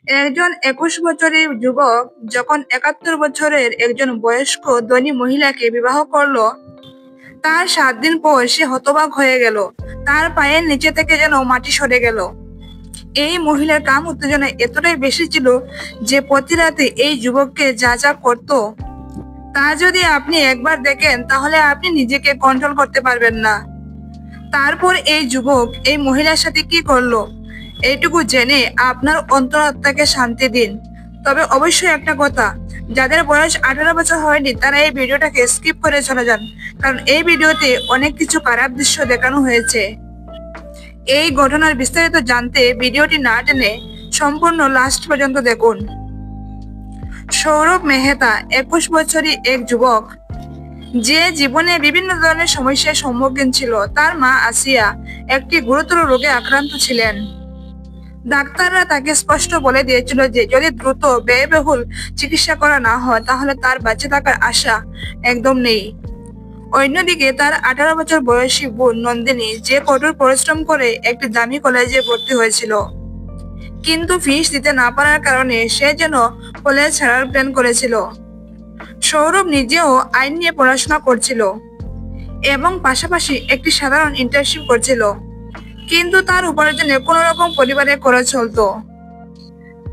একজন 21 বছরের যুবক যখন 71 বছরের একজন বয়স্ক ধনী মহিলাকে বিবাহ করলো, তার 7 দিন পর সে হতবাক হয়ে গেল। তার পায়ের নিচে থেকে যেন মাটি সরে গেল। এই মহিলার কাম উত্তেজনা এতটাই বেশি ছিল যে প্রতি রাতে এই যুবককে যা যা করত, তা যদি আপনি একবার দেখেন তাহলে আপনি নিজেকে কন্ট্রোল করতে পারবেন না। তারপর এই যুবক এই মহিলার সাথে কি করলো, এইটুকু জেনে আপনার অন্তরাত্মাকে শান্তি দিন। তবে অবশ্যই একটা কথা, যাদের বয়স 18 বছর হয়নি তারা এই ভিডিওটাকে স্কিপ করে চলে যান, কারণ এই ভিডিওতে অনেক কিছু খারাপ দৃশ্য দেখানো হয়েছে। এই ঘটনার বিস্তারিত জানতে ভিডিওটি না টেনে সম্পূর্ণ লাস্ট পর্যন্ত দেখুন। সৌরভ মেহতা 21 বছরই এক যুবক, যে জীবনে বিভিন্ন ধরনের সমস্যার সম্মুখীন ছিল। তার মা আসিয়া একটি গুরুতর রোগে আক্রান্ত ছিলেন। ডাক্তাররা তাকে স্পষ্ট বলে দিয়েছিল যে যদি দ্রুত ব্যয়বহুল চিকিৎসা করা না হয় তাহলে তার বেঁচে থাকার আশা একদম নেই। অন্যদিকে তার 18 বছর বয়সী বোন নন্দিনী, যে কঠোর পরিশ্রম করে একটি দামি কলেজে ভর্তি হয়েছিল, কিন্তু ফিস দিতে না পারার কারণে সে যেন কলেজ ছাড়ার প্ল্যান করেছিল। সৌরভ নিজেও আইন নিয়ে পড়াশোনা করছিল এবং পাশাপাশি একটি সাধারণ ইন্টার্নশিপ করছিল, কিন্তু তার উপার্জনে কোন রকম পরিবারের খরচ চলতো।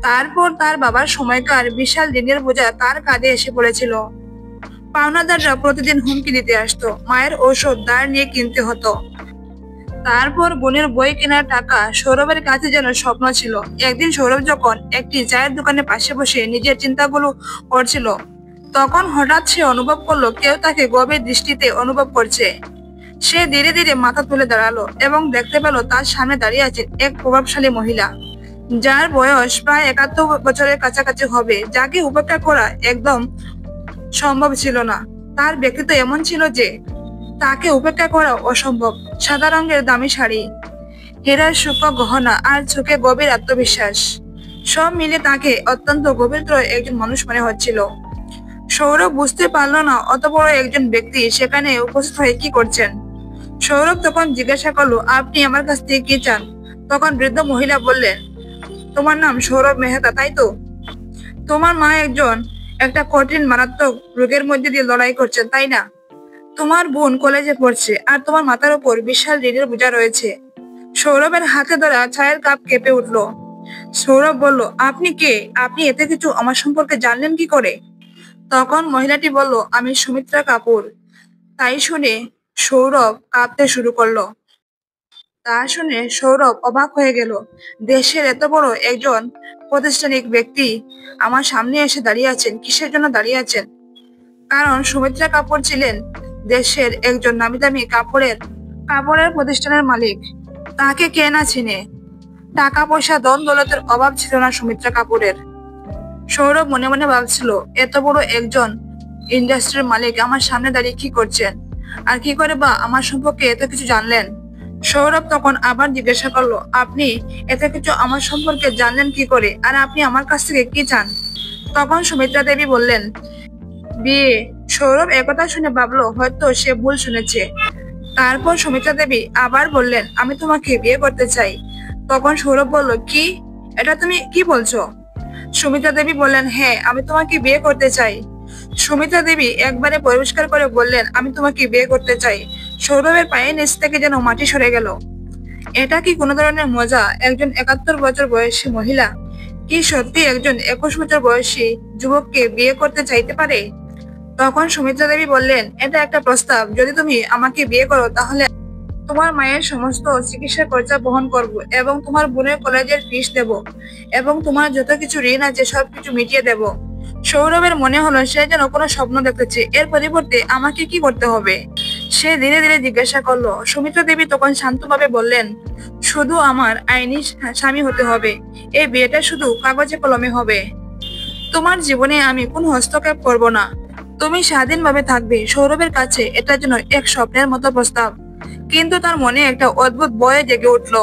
তারপর তার বাবার সময়কার বিশাল ঋণের বোঝা তার কাঁধে এসে পড়েছিল। পাওনাদাররা প্রতিদিন হুমকি দিতে আসতো, মায়ের ঔষধ ধার নিয়ে কিনতে হতো। তারপর বোনের বই কেনার টাকা সৌরভের কাছে যেন স্বপ্ন ছিল। একদিন সৌরভ যখন একটি চায়ের দোকানের পাশে বসে নিজের চিন্তাগুলো করছিল, তখন হঠাৎ সে অনুভব করলো কেউ তাকে গভীর দৃষ্টিতে অনুভব করছে। সে ধীরে ধীরে মাথা তুলে দাঁড়ালো এবং দেখতে পেল তার সামনে দাঁড়িয়ে আছে এক প্রভাবশালী মহিলা, যার বয়স প্রায় 71 বছরের কাছাকাছি হবে, যাকে উপেক্ষা করা একদম সম্ভব ছিল না। তার ব্যক্তিত্ব এমন ছিল যে তাকে উপেক্ষা করা অসম্ভব। সাদা রঙের দামি শাড়ি, হীরার সূক্ষ্ম গহনা আর চোখে গভীর আত্মবিশ্বাস, সব মিলে তাকে অত্যন্ত গভীরতর একজন মানুষ মনে হচ্ছিল। সৌরভ বুঝতে পারল না অত বড় একজন ব্যক্তি সেখানে উপস্থিত হয়ে কি করছেন। সৌরভ তখন জিজ্ঞাসা করলো, আপনি আমার কাছ থেকে কি চান? তখন বৃদ্ধ মহিলা বললেন, তোমার নাম সৌরভ মেহতা, তাই তো? তোমার মা একটা কঠিন মারাত্মক রোগের মধ্যে দিয়ে লড়াই করছেন, তাই না? তোমার বোন কলেজে পড়ছে আর তোমার মাথার উপর বিশাল ঋণের বোঝা রয়েছে। সৌরভের হাতে ধরা চায়ের কাপ কেঁপে উঠল। সৌরভ বলল, আপনি কে? আপনি এত কিছু আমার সম্পর্কে জানলেন কি করে? তখন মহিলাটি বলল, আমি সুমিত্রা কাপুর। তাই শুনে সৌরভ কাঁপতে শুরু করলো। তা শুনে সৌরভ অবাক হয়ে গেল। দেশের এত বড় একজন প্রতিষ্ঠানিক ব্যক্তি আমার সামনে এসে দাঁড়িয়ে আছেন। কিসের জন্য দাঁড়িয়ে আছেন? কারণ সুমিত্রা কাপুর ছিলেন দেশের একজন নামি দামি কাপড়ের প্রতিষ্ঠানের মালিক। তাকে কে না চিনে? টাকা পয়সা ধন দৌলতের অভাব ছিল না সুমিত্রা কাপুরের। সৌরভ মনে মনে ভাবছিল, এত বড় একজন ইন্ডাস্ট্রির মালিক আমার সামনে দাঁড়িয়ে কি করছেন, আর কি করে বা আমার সম্পর্কে এত কিছু জানলেন? সৌরভ তখন আবার জিজ্ঞাসা করলো, আপনি এত কিছু আমার সম্পর্কে জানলেন কি করে, আর আপনি আমার কাছ থেকে কি চান? তখন সুমিত্রা দেবী বললেন, বিয়ে। সৌরভ একথা শুনে ভাবলো হয়তো সে ভুল শুনেছে। তারপর সুমিত্রা দেবী আবার বললেন, আমি তোমাকে বিয়ে করতে চাই। তখন সৌরভ বলল, কি? এটা তুমি কি বলছো? সুমিত্রা দেবী বললেন, হ্যাঁ, আমি তোমাকে বিয়ে করতে চাই। সুমিত্রা দেবী একবারে পরিষ্কার করে বললেন, আমি তোমাকে বিয়ে করতে চাই। সৌরভের পায়ের নিচ থেকে যেন মাটি সরে গেল। এটা কি কোনো ধরনের মজা? একজন 71 বছর বয়সী মহিলা কি সত্যি একজন 21 বছর বয়সী যুবককে বিয়ে করতে চাইতে পারে? তখন সুমিত্রা দেবী বললেন, এটা একটা প্রস্তাব। যদি তুমি আমাকে বিয়ে করো তাহলে তোমার মায়ের সমস্ত চিকিৎসা খরচা বহন করব এবং তোমার বোনের কলেজের ফিস দেব এবং তোমার যত কিছু ঋণ আছে সবকিছু মিটিয়ে দেব। সৌরভের মনে হলো সে যেন কোনো স্বপ্ন দেখতেছে। এর পরিবর্তে আমাকে কি করতে হবে? সে ধীরে ধীরে জিজ্ঞাসা করলো। সুমিত্রা দেবী তখন শান্তভাবে বললেন, শুধু আমার আইনি স্বামী হতে হবে। এই বিয়েটা শুধু কাগজে কলমে হবে। তোমার জীবনে আমি কোন হস্তক্ষেপ করব না। তুমি স্বাধীনভাবে থাকবে। সৌরভের কাছে এটা যেন এক স্বপ্নের মতো প্রস্তাব, কিন্তু তার মনে একটা অদ্ভুত ভয় জেগে উঠল।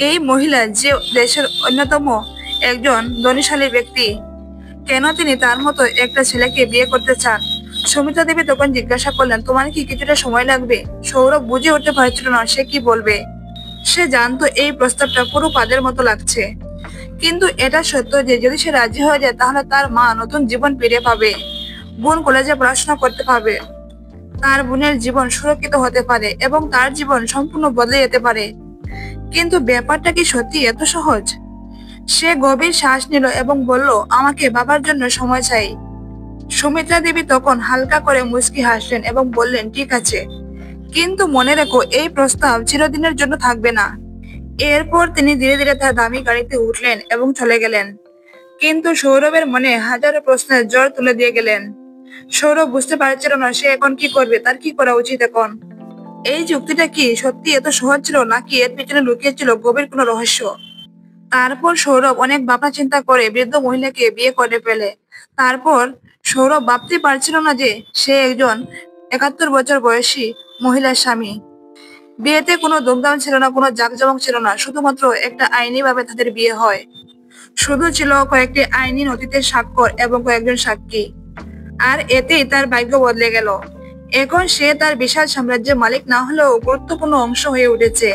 এই মহিলা যে দেশের অন্যতম একজন ধনীশালী ব্যক্তি, কেন তিনি তার মতো একটা ছেলেকে বিয়ে করতে চান? সুমিত্রা দেবী তখন জিজ্ঞাসা করলেন, তোমার কি কিছুটা সময় লাগবে? সৌরভ বুঝে উঠতে পারছিল না সে কি বলবে। সে জানতো এই প্রস্তাবটা পুরো পাদের মতো লাগছে, কিন্তু এটা সত্য যে যদি সে রাজি হয়ে যায় তাহলে তার মা নতুন জীবন ফিরে পাবে, বোন কলেজে পড়াশোনা করতে পারবে, তার বোনের জীবন সুরক্ষিত হতে পারে এবং তার জীবন সম্পূর্ণ বদলে যেতে পারে। কিন্তু ব্যাপারটা কি সত্যি এত সহজ? সে গভীর শ্বাস নিল এবং বলল, আমাকে বাবার জন্য সময় চাই। সুমিত্রা দেবী তখন হালকা করে মুচকি হাসলেন এবং বললেন, ঠিক আছে, কিন্তু মনে রেখো এই প্রস্তাব চিরদিনের জন্য থাকবে না। এরপর তিনি ধীরে ধীরে তার দামি গাড়িতে উঠলেন এবং চলে গেলেন। কিন্তু সৌরভের মনে হাজারো প্রশ্নের জ্বর তুলে দিয়ে গেলেন। সৌরভ বুঝতে পারছিল না সে এখন কি করবে, তার কি করা উচিত এখন। এই যুক্তিটা কি সত্যি এত সহজ ছিল, নাকি এর পিছনে লুকিয়ে ছিল গভীর কোনো রহস্য? তারপর সৌরভ অনেক ভাবনা চিন্তা করে বৃদ্ধ মহিলাকে বিয়ে করে ফেলে। তারপর সৌরভ ভাবতে পারছিল না যে সে একজন 71 বছর বয়সী মহিলার স্বামী। বিয়েতে কোনো ধুমধাম ছিল না, কোনো জাঁকজমক ছিল না, শুধুমাত্র একটা আইনি ভাবে তাদের বিয়ে হয়। শুধু ছিল কয়েকটি আইনি নথিতে স্বাক্ষর এবং কয়েকজন সাক্ষী। আর এতেই তার ভাগ্য বদলে গেল। এখন সে তার বিশাল সাম্রাজ্যের মালিক না হলেও গুরুত্বপূর্ণ অংশ হয়ে উঠেছে।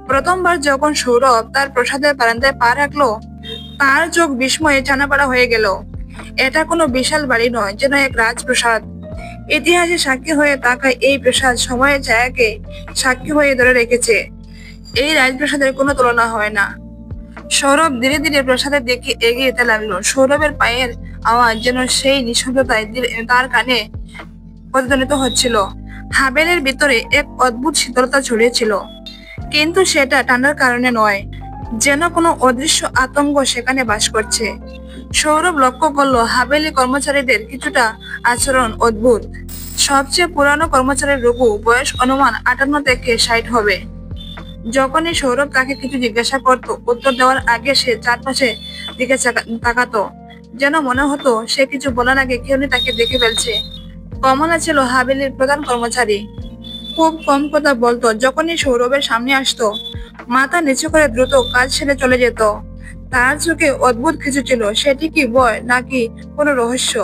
প্রথমবার যখন সৌরভ তার প্রাসাদের বারান্দায় পা রাখলো, তার চোখ বিস্ময়ে ছানাপাড়া হয়ে গেল। এটা কোনো বিশাল বাড়ি নয়, যেন এক রাজপ্রাসাদ। ইতিহাসে সাক্ষী হয়ে থাকা এই প্রাসাদ সময়ের ছায়াকে সাক্ষী হয়ে ধরে রেখেছে। এই রাজপ্রাসাদের কোনো তুলনা হয় না। সৌরভ ধীরে ধীরে প্রাসাদের দিকে এগিয়ে যেতে লাগলো। সৌরভের পায়ের আওয়াজ যেন সেই নিঃশব্দতায় তার কানে প্রতিধ্বনিত হচ্ছিল। হাবেলের ভিতরে এক অদ্ভুত শীতলতা ছড়িয়েছিল, কিন্তু সেটা ঠান্ডার কারণে নয়, যেন কোনো অদৃশ্য আতঙ্ক সেখানে বাস করছে। সৌরভ লক্ষ্য করলো হাবেলি কর্মচারীদের কিছুটা আচরণ অদ্ভুত। সবচেয়ে পুরানো কর্মচারীর রঘু, বয়স অনুমান 58 থেকে 60 হবে। যখনই সৌরভ তাকে কিছু জিজ্ঞাসা করত, উত্তর দেওয়ার আগে সে চারপাশে দিকে তাকাতো, যেন মনে হতো সে কিছু বলার আগে কেউ তাকে দেখে ফেলছে। কমলা ছিল হাবেলির প্রধান কর্মচারী। খুব কম কথা বলতো। যখনই সৌরভের সামনে আসতো, মাথা নিচু করে দ্রুত কাজ সেরে চলে যেত। তার চোখে অদ্ভুত কিছু ছিল, সেটি কি ভয় নাকি কোনো রহস্য?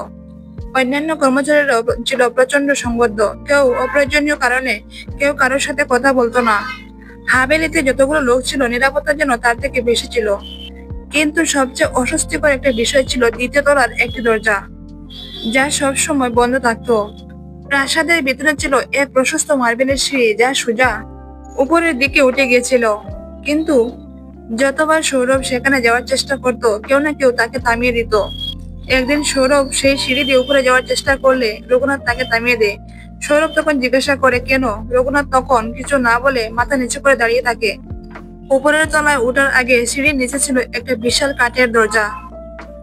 অন্যান্য কর্মচারীরা ছিল প্রচন্ড সংবদ্ধ, কেউ অপ্রয়োজনীয় কারণে, কেউ কারোর সাথে কথা বলতো না। হাবেলিতে যতগুলো লোক ছিল, নিরাপত্তা যেন তার থেকে বেশি ছিল। কিন্তু সবচেয়ে অস্বস্তিকর একটা বিষয় ছিল দ্বিতীয় তলার একটি দরজা, যা সবসময় বন্ধ থাকতো। প্রাসাদের ভিতরে ছিল এক প্রশস্ত মার্বেলের সিঁড়ি, যা সোজা উপরের দিকে উঠে গিয়েছিল। কিন্তু যতবার সৌরভ সেখানে যাওয়ার চেষ্টা করত, কেউ না কেউ তাকে থামিয়ে দিত। একদিন সৌরভ সেই সিঁড়ি দিয়ে উপরে যাওয়ার চেষ্টা করলে রঘুনাথ তাকে থামিয়ে দেয়। সৌরভ তখন জিজ্ঞাসা করে কেন। রঘুনাথ তখন কিছু না বলে মাথা নিচু করে দাঁড়িয়ে থাকে। উপরের তলায় ওঠার আগে সিঁড়ির নিচে ছিল একটা বিশাল কাঠের দরজা,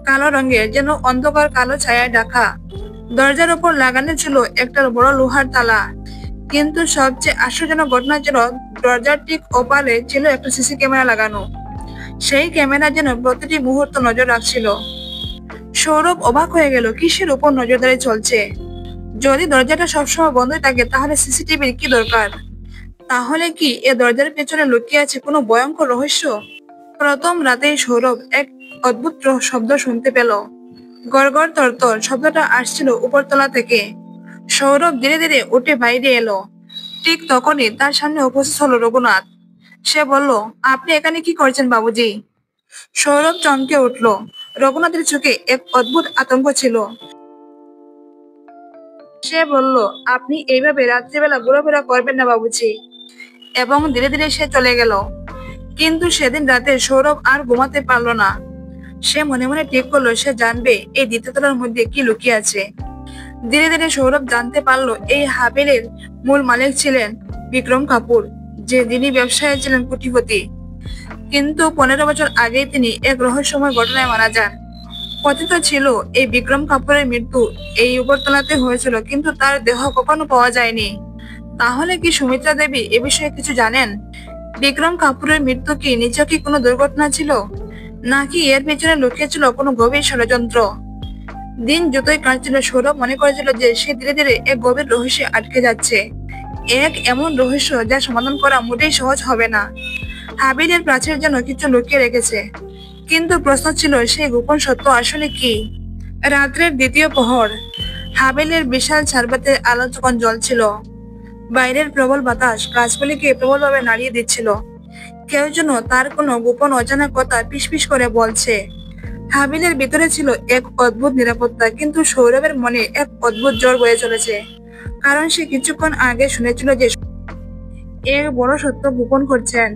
কালো রঙের, যেন অন্ধকার কালো ছায়ায় ঢাকা। দরজার উপর লাগানো ছিল একটা বড় লোহার তালা। কিন্তু সবচেয়ে আশ্চর্যজনক ঘটনা ছিল দরজার ঠিক ওপারে ছিল একটা সিসি ক্যামেরা লাগানো। সেই ক্যামেরা যেন প্রতিটি মুহূর্ত নজর রাখছিল। সৌরভ অবাক হয়ে গেল, কিসের উপর নজরদারি চলছে? যদি দরজাটা সবসময় বন্ধই থাকে তাহলে সিসিটিভির কি দরকার? তাহলে কি এ দরজার পেছনে লুকিয়ে আছে কোনো ভয়ঙ্কর রহস্য? প্রথম রাতেই সৌরভ এক অদ্ভুত শব্দ শুনতে পেল। গড়গড় তরতর শব্দটা আসছিল উপরতলা থেকে। সৌরভ ধীরে ধীরে উঠে বাইরে এলো। ঠিক তখনই তার সামনে উপস্থিত হলো রঘুনাথ। সে বলল, আপনি এখানে কি করছেন বাবুজি? সৌরভ চমকে উঠল। রঘুনাথের চোখে এক অদ্ভুত আতঙ্ক ছিল। সে বলল, আপনি এইভাবে রাত্রিবেলা ঘোরাফেরা করবেন না বাবুজি। এবং ধীরে ধীরে সে চলে গেল। কিন্তু সেদিন রাতে সৌরভ আর ঘুমাতে পারলো না। সে মনে মনে ঠিক করলো সে জানবে এই দ্বিতীয় তলার মধ্যে কি লুকিয়ে আছে। ধীরে ধীরে সৌরভ জানতে পারলো এই হাবেলের মূল মালিক ছিলেন বিক্রম কাপুর, যিনি ব্যবসায়ী ছিলেন কোটিপতি। কিন্তু 15 বছর আগেই তিনি এক রহস্যময় ঘটনায় মারা যান। কথিত ছিল এই বিক্রম কাপুরের মৃত্যু এই উপরতলাতে হয়েছিল, কিন্তু তার দেহ কখনো পাওয়া যায়নি। তাহলে কি সুমিত্রা দেবী এ বিষয়ে কিছু জানেন? বিক্রম কাপুরের মৃত্যু কি নিছকই কোনো দুর্ঘটনা ছিল, নাকি এর পেছনে লুকিয়ে ছিল কোনো গভীর ষড়যন্ত্র? দিন যতই কাটছিল, সৌরভ মনে করেছিল যে সে ধীরে ধীরে এক গভীর রহস্যে আটকে যাচ্ছে। এক এমন রহস্য যা সমাধান করা মোটেই সহজ হবে না। হাবিলের প্রাচীর যেন কিছু লুকিয়ে রেখেছে। কিন্তু প্রশ্ন ছিল, সেই গোপন সত্য আসলে কি? রাত্রের দ্বিতীয় প্রহর। হাবিলের বিশাল ছারবাতের আলো তখন জ্বলছিল। বাইরের প্রবল বাতাস গাছগুলিকে প্রবলভাবে নাড়িয়ে দিচ্ছিল। কেউ যেন তার কোনো গোপন অজানা কথা পিসপিস করে বলছে। হাবিলের ভিতরে ছিল এক অদ্ভুত নিরাপত্তা, কিন্তু সৌরভের মনে এক অদ্ভুত জ্বর বয়ে চলেছে। কারণ সে কিছুক্ষণ আগে শুনেছিল যে এক বড় সত্য গোপন করছেন।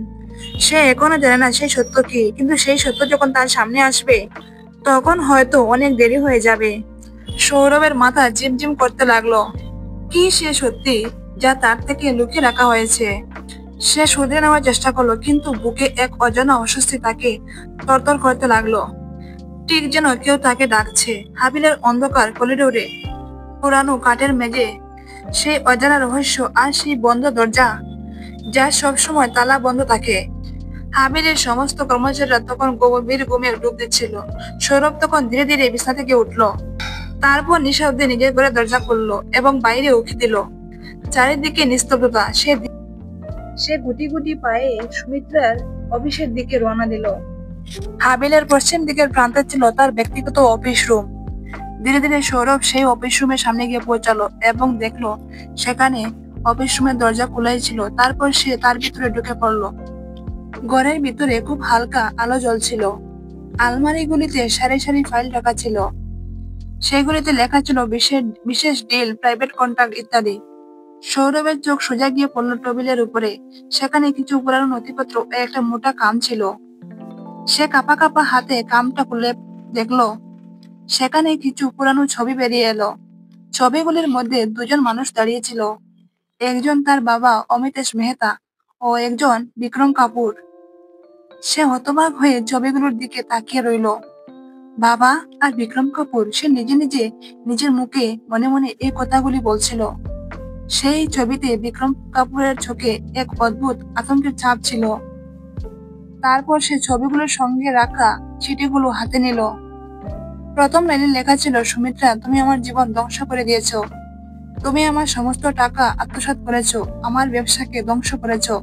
সে এখনো জানে না সেই সত্য কি, কিন্তু সেই সত্য যখন তার সামনে আসবে তখন হয়তো অনেক দেরি হয়ে যাবে। সৌরভের মাথা ঝিমঝিম করতে লাগলো। কি সে সত্যি যা তার থেকে লুকিয়ে রাখা হয়েছে? সে শুধরে নেওয়ার চেষ্টা করলো, কিন্তু বুকে এক অজানা অস্বস্তি তাকে তরতর করতে লাগলো। ঠিক যেন কেউ তাকে ডাকছে। হাবিলের অন্ধকার করিডোরে, পুরানো কাঠের মেঝে, সেই অজানা রহস্য আর সেই বন্ধ দরজা যা সবসময় তালা বন্ধ থাকে। হাবিলের সমস্ত কর্মচারীরা তখন গভীর ঘুমে ডুব দিচ্ছিল। সৌরভ তখন ধীরে ধীরে বিছানা থেকে উঠল। তারপর নিঃশব্দে নিজের ঘরে দরজা খুললো এবং বাইরে উঁকি দিল। চারিদিকে নিস্তব্ধতা। সে গুটি গুটি পায়ে সুমিত্রার অফিসের দিকে রওনা দিল। হাবিলের পশ্চিম দিকের প্রান্তে ছিল তার ব্যক্তিগত অফিস রুম। ধীরে ধীরে সৌরভ সেই অফিস রুমের সামনে গিয়ে পৌঁছালো এবং দেখলো সেখানে অফিস রুমের দরজা খোলাই ছিল। তারপর সে তার ভিতরে ঢুকে পড়লো। ঘরের ভিতরে খুব হালকা আলো জ্বলছিল। আলমারিগুলিতে সারি সারি ফাইল রাখা ছিল। সেগুলিতে লেখা ছিল বিশেষ বিশেষ ডিল, প্রাইভেট কন্ট্যাক্ট ইত্যাদি। সৌরভের চোখ সোজা গিয়ে পড়ল টেবিলের উপরে। সেখানে কিছু পুরানো নথিপত্র ও একটা মোটা কাম ছিল। সে কাঁপা কাঁপা হাতে কামটা খুলে দেখলো সেখানে কিছু পুরানো ছবি বেরিয়ে এলো। ছবিগুলির মধ্যে দুজন মানুষ দাঁড়িয়েছিল। একজন তার বাবা অমিতেশ মেহতা ও একজন বিক্রম কাপুর। সে হতবাক হয়ে ছবিগুলোর দিকে তাকিয়ে রইল। বাবা আর বিক্রম কাপুর। সে নিজে নিজে নিজের মুখে মনে মনে এই কথাগুলি বলছিল। সেই ছবিতে বিক্রম কাপুরের চোখে এক অদ্ভুত আতঙ্কের ছাপ ছিল। তারপর সে ছবিগুলোর সঙ্গে রাখা চিঠিগুলো হাতে নিল। প্রথম লাইনে লেখা ছিল, সুমিত্রা, তুমি আমার জীবন ধ্বংস করে দিয়েছো। তুমি আমার সমস্ত টাকা আত্মসাৎ করেছো, আমার ব্যবসাকে ধ্বংস করেছো।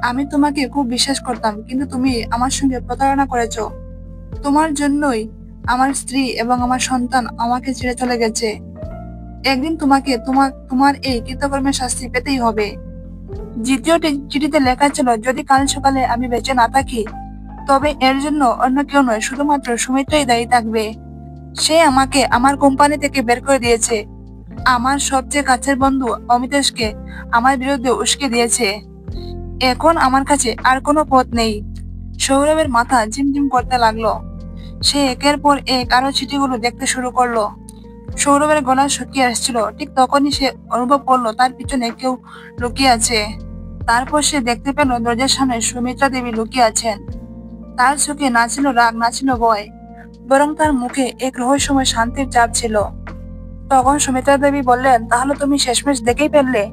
আমি তোমাকে খুব বিশ্বাস করতাম, কিন্তু তুমি আমার সঙ্গে প্রতারণা করেছো। তোমার জন্যই আমার স্ত্রী এবং আমার সন্তান আমাকে ছেড়ে চলে গেছে। একদিন তোমাকে তোমার এই কৃতকর্মের শাস্তি পেতেই হবে। দ্বিতীয় চিঠিতে লেখা ছিল, যদি কাল সকালে আমি বেঁচে না থাকি তবে এর জন্য অন্য কেউ নয়, শুধুমাত্র সুমিত্রাই দায়ী থাকবে। সে আমাকে আমার কোম্পানি থেকে বের করে দিয়েছে। আমার সবচেয়ে কাছের বন্ধু অমিতেশকে আমার বিরুদ্ধে উস্কে দিয়েছে। এখন আমার কাছে আর কোনো পথ নেই। সৌরভের মাথা ঝিমঝিম করতে লাগলো। সে একের পর এক আরো চিঠিগুলো দেখতে শুরু করলো। সৌরভের গলা শুকিয়ে আসছিল। ঠিক তখনই সে অনুভব করলো তার পিছনে কেউ লুকিয়ে আছে। তারপর সে দেখতে পেল দরজার সামনে সুমিত্রা দেবী লুকিয়ে আছেন। তার চোখে না ছিল রাগ, না ছিল ভয়, বরং তার মুখে এক রহস্যময় শান্তির চাপ ছিল। তখন সুমিত্রা দেবী বললেন, তাহলে তুমি শেষমেশ দেখেই ফেললে?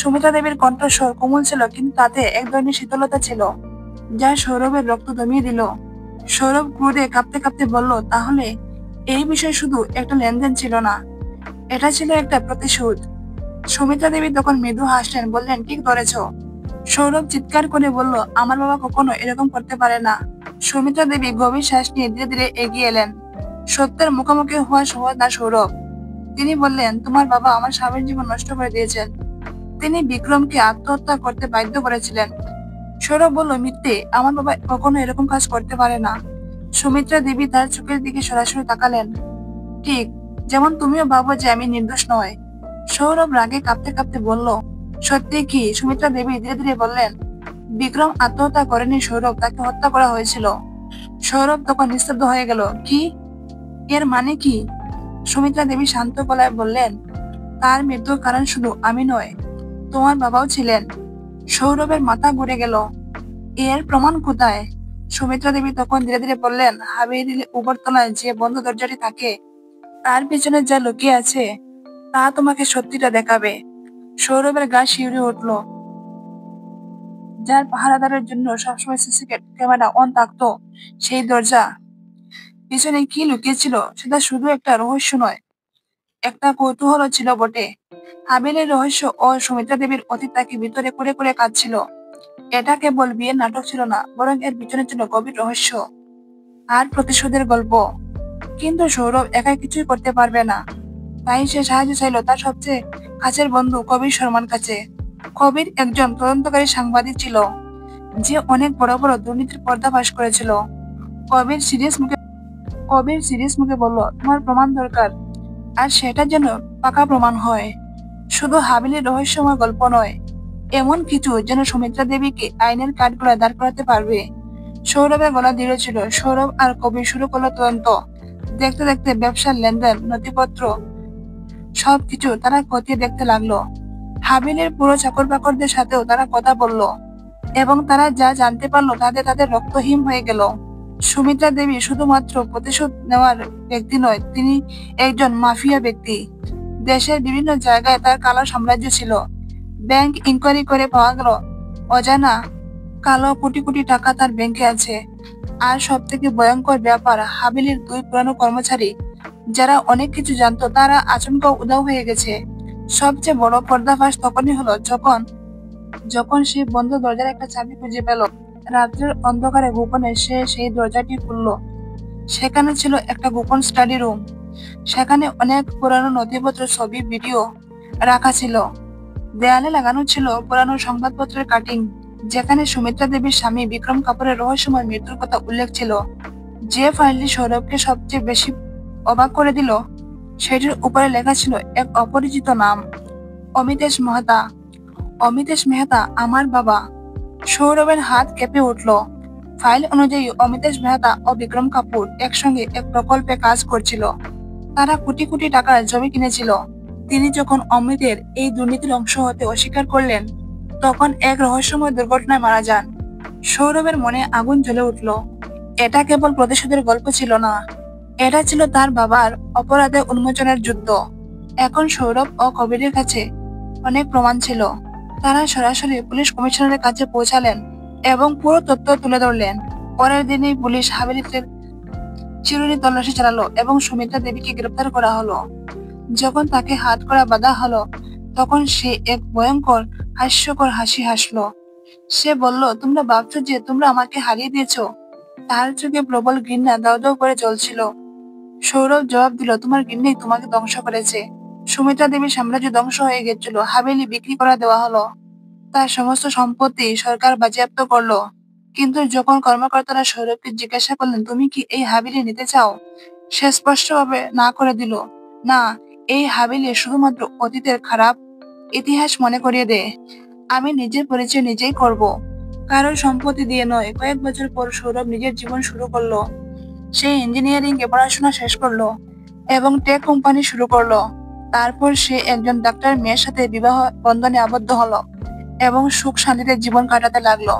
সুমিত্রা দেবীর কণ্ঠস্বর কোমল ছিল, কিন্তু তাতে এক ধরনের শীতলতা ছিল যা সৌরভের রক্ত দমিয়ে দিল। সৌরভ ক্রোধে কাঁপতে কাঁপতে বলল, তাহলে এই বিষয় শুধু একটা লেনদেন ছিল না, এটা ছিল একটা প্রতিশোধ। সুমিত্রা দেবী তখন মৃদু হাসলেন, বললেন, ঠিক ধরেছ। সৌরভ চিৎকার করে বলল, আমার বাবা কখনো এরকম করতে পারে না। সুমিত্রা দেবী গভীর শ্বাস নিয়ে ধীরে ধীরে এগিয়ে এলেন। সত্যের মুখোমুখি হওয়া সহজ না সৌরভ। তিনি বললেন, তোমার বাবা আমার স্বামীর জীবন নষ্ট করে দিয়েছেন। তিনি বিক্রমকে আত্মহত্যা করতে বাধ্য করেছিলেন। সৌরভ বলল, মিথ্যে, আমার বাবা কখনো এরকম কাজ করতে পারে না। সুমিত্রা দেবী তার চোখের দিকে সরাসরি তাকালেন। ঠিক যেমন তুমিও ভাবো যে আমি নির্দোষ নয়। সৌরভ রাগে কাঁপতে কাঁপতে বলল, সত্যি কি? সুমিত্রা দেবী ধীরে ধীরে বললেন, বিক্রম আত্মহত্যা করেনি সৌরভ, তাকে হত্যা করা হয়েছিল। সৌরভ তখন নিস্তব্ধ হয়ে গেল। কি? এর মানে কি? সুমিত্রা দেবী শান্ত গলায় বললেন, তার মৃত্যুর কারণ শুধু আমি নয়, তোমার বাবাও ছিলেন। সৌরভের মাথা ঘুরে গেল। এর প্রমাণ কোথায়? সুমিত্রা দেবী তখন ধীরে ধীরে বললেন, হাবিল উপরতলায় যে বন্ধ দরজাটি থাকে তার পিছনে যা লুকিয়ে আছে তা তোমাকে সত্যিটা দেখাবে। সৌরভের গা শিউরে উঠল। যার পাহারাদারের জন্য সবসময় সিসি ক্যামেরা অন থাকতো, সেই দরজা পিছনে কি লুকিয়েছিল সেটা শুধু একটা রহস্য নয়, একটা কৌতূহল ছিল বটে। হাবিলের রহস্য ও সুমিত্রা দেবীর অতীত তাকে ভিতরে করে করে কাঁদছিল। এটা কেবল বিয়ের নাটক ছিল না, বরং এর পিছনে ছিল গভীর রহস্য আর প্রতিশোধের গল্প। কিন্তু সৌরভ একাই কিছুই করতে পারবে না। তাই সে সাহায্য চাইল তার সবচেয়ে কাছের বন্ধু কবির শর্মার কাছে। কবির একজন তদন্তকারী সাংবাদিক ছিল, যে অনেক বড় বড় দুর্নীতির পর্দাফাশ করেছিল। কবির সিরিয়াস মুখে কবির সিরিয়াস মুখে বলল, তোমার প্রমাণ দরকার, আর সেটা যেন পাকা প্রমাণ হয়, শুধু হাবিলির রহস্যময় গল্প নয়, এমন কিছু যেন সুমিত্রা দেবীকে আইনের কাঠগড়ায় দাঁড় করাতে পারবে। সৌরভের গলা দৃঢ় ছিল। সৌরভ আর কবির শুরু করলো তদন্ত। দেখতে দেখতে ব্যবসার লেনদেন, নথিপত্র, সবকিছু তারা খতিয়ে দেখতে লাগলো। হাবিলের পুরো চাকর বাকরদের সাথেও তারা কথা বলল, এবং তারা যা জানতে পারলো তাতে তাদের রক্তহীন হয়ে গেল। সুমিত্রা দেবী শুধুমাত্র প্রতিশোধ নেওয়ার ব্যক্তি নয়, তিনি একজন মাফিয়া ব্যক্তি। দেশের বিভিন্ন জায়গায় তার কালো সাম্রাজ্য ছিল। ব্যাংক ইনকোয়ারি করে পাওয়া গেল অজানা কালো কোটি কোটি টাকা তার ব্যাংকে আছে। আর সব থেকে ভয়ঙ্কর ব্যাপার, হাবিলির দুই পুরানো কর্মচারী যারা অনেক কিছু জানতো তারা আচমকা উধাও হয়ে গেছে। সবচেয়ে বড় পর্দাফাশ তখনই হলো যখন যখন সে বন্ধ দরজার একটা চাবি খুঁজে পেল। রাত্রের অন্ধকারে গোপনে সে সেই দরজাটি খুলল। সেখানে ছিল একটা গোপন স্টাডি রুম। সেখানে অনেক পুরানো নথিপত্র, ছবি, ভিডিও রাখা ছিল। দেয়ালে লাগানো ছিল পুরানো সংবাদপত্রের কাটিং, যেখানে সুমিত্রা দেবীর স্বামী বিক্রম কাপুরের রহস্যময় মৃত্যুর কথা উল্লেখ ছিল। যে ফাইলটি সৌরভকে সবচেয়ে বেশি অবাক করে দিল, সেটির উপরে লেখা ছিল এক অপরিচিত নাম, অমিতেশ মেহতা। অমিতেশ মেহতা, আমার বাবা। সৌরভের হাত কেঁপে উঠল। ফাইল অনুযায়ী অমিতেশ মেহতা ও বিক্রম কাপুর একসঙ্গে এক প্রকল্পে কাজ করছিল। তারা কোটি কোটি টাকার জমি কিনেছিল। তিনি যখন অমিতের এই দুর্নীতির অংশ হতে অস্বীকার করলেন, তখন এক রহস্যময় দুর্ঘটনায় মারা যান। সৌরভের মনে আগুন জ্বলে উঠল। এটা কেবল প্রতিশোধের গল্প ছিল না, এটা ছিল তার বাবার অপরাধে উন্মোচনের যুদ্ধ। এখন সৌরভ ও কবিরের কাছে অনেক প্রমাণ ছিল। তারা সরাসরি পুলিশ কমিশনারের কাছে পৌঁছালেন এবং পুরো তথ্য তুলে ধরলেন। পরের দিনই পুলিশ হাবিলিতে চিরুনি তল্লাশি চালালো এবং সুমিত্রা দেবীকে গ্রেপ্তার করা হলো। যখন তাকে হাত করা বাঁধা হলো, তখন সে এক ভয়ঙ্কর হাস্যকর হাসি হাসলো। সে বলল, তোমরা ভাবছো যে তোমরা আমাকে হারিয়ে দিয়েছো? তার চোখে প্রবল ঘৃণা দাউ দাউ করে জ্বলছিল। সৌরভ জবাব দিল, তোমার ঘৃণাই তোমাকে ধ্বংস করেছে। সুমিত্রা দেবীর সাম্রাজ্য ধ্বংস হয়ে গেছিল। হাভেলি বিক্রি করা দেওয়া হলো। তার সমস্ত সম্পত্তি সরকার বাজেয়াপ্ত করলো। কিন্তু যখন কর্মকর্তারা সৌরভকে জিজ্ঞাসা করলেন, তুমি কি এই হাভেলি নিতে চাও, সে স্পষ্টভাবে না করে দিল, না, এই হাভেলি শুধুমাত্র অতীতের খারাপ ইতিহাস মনে করিয়ে দেয়। আমি নিজের পরিচয় নিজেই করব। কারোর সম্পত্তি দিয়ে নয়। কয়েক বছর পর সৌরভ নিজের জীবন শুরু করলো। সে ইঞ্জিনিয়ারিং এ পড়াশোনা শেষ করলো এবং টেক কোম্পানি শুরু করলো। তারপর সে একজন ডাক্তার মেয়ের সাথে বিবাহ বন্ধনে আবদ্ধ হলো এবং সুখ শান্তিতে জীবন কাটাতে লাগলো।